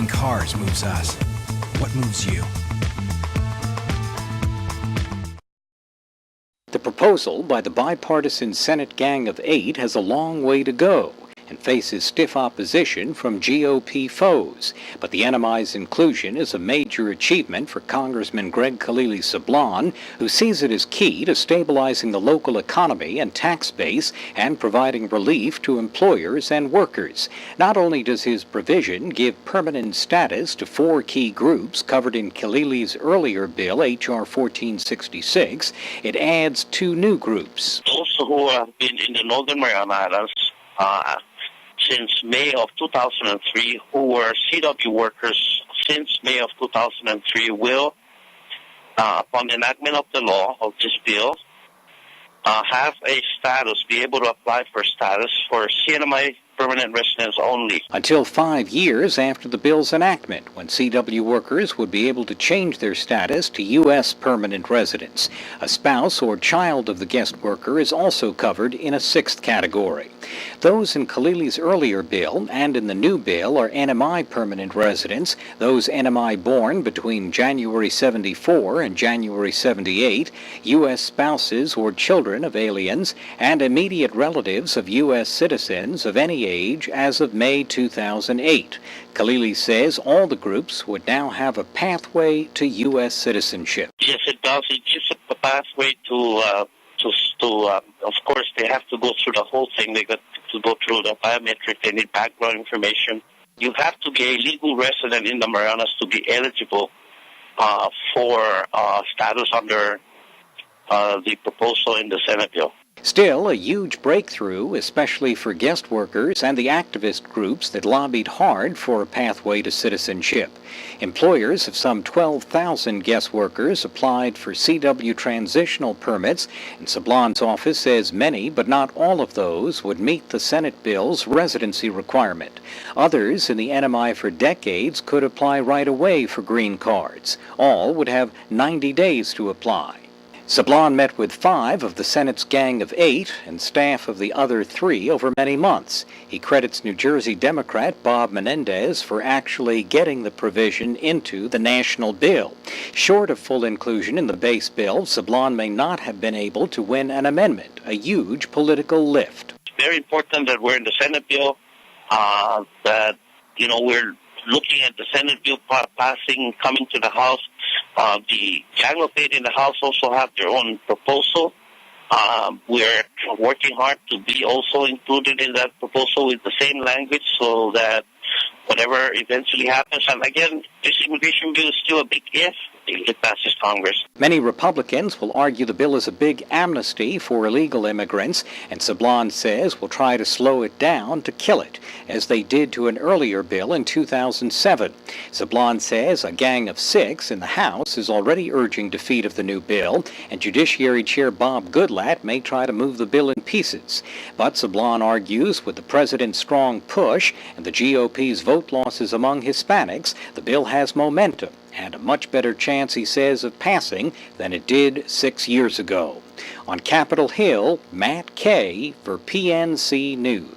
making cars moves us. What moves you? The proposal by the bipartisan Senate Gang of 8 has a long way to go and faces stiff opposition from GOP foes. But the NMI's inclusion is a major achievement for Congressman Greg Khalili-Sablan, who sees it as key to stabilizing the local economy and tax base and providing relief to employers and workers. Not only does his provision give permanent status to 4 key groups covered in Khalili's earlier bill, H.R. 1466, it adds 2 new groups. Those who have been in the Northern Mariana Islands since May of 2003, who were CW workers since May of 2003, will, upon the enactment of the law of this bill, have a status, be able to apply for status for CNMI permanent residents only. Until 5 years after the bill's enactment, when CW workers would be able to change their status to U.S. permanent residents. A spouse or child of the guest worker is also covered in a 6th category. Those in Khalili's earlier bill and in the new bill are NMI permanent residents, those NMI born between January 74 and January 78, U.S. spouses or children of aliens, and immediate relatives of U.S. citizens of any age as of May 2008. Khalili says all the groups would now have a pathway to U.S. citizenship. Yes, it does. It gives a pathway to of course, they have to go through the whole thing. They got to go through the biometric. They need background information. You have to be a legal resident in the Marianas to be eligible for status under the proposal in the Senate bill. Still, a huge breakthrough, especially for guest workers and the activist groups that lobbied hard for a pathway to citizenship. Employers of some 12,000 guest workers applied for CW transitional permits, and Sablan's office says many, but not all of those, would meet the Senate bill's residency requirement. Others in the NMI for decades could apply right away for green cards. All would have 90 days to apply. Sablan met with 5 of the Senate's Gang of 8 and staff of the other 3 over many months. He credits New Jersey Democrat Bob Menendez for actually getting the provision into the national bill. Short of full inclusion in the base bill, Sablan may not have been able to win an amendment, a huge political lift. It's very important that we're in the Senate bill, that, we're looking at the Senate bill passing, coming to the House. The Gang of 8 in the House also have their own proposal. We're working hard to be also included in that proposal with the same language so that whatever eventually happens, and again, this immigration bill is still a big if it passes Congress. Many Republicans will argue the bill is a big amnesty for illegal immigrants, and Sablan says will try to slow it down to kill it, as they did to an earlier bill in 2007. Sablan says a gang of 6 in the House is already urging defeat of the new bill, and Judiciary Chair Bob Goodlatte may try to move the bill in pieces. But Sablan argues with the president's strong push and the GOP's vote losses among Hispanics, the bill has momentum and a much better chance, he says, of passing than it did 6 years ago. On Capitol Hill, Matt Kay for PNC News.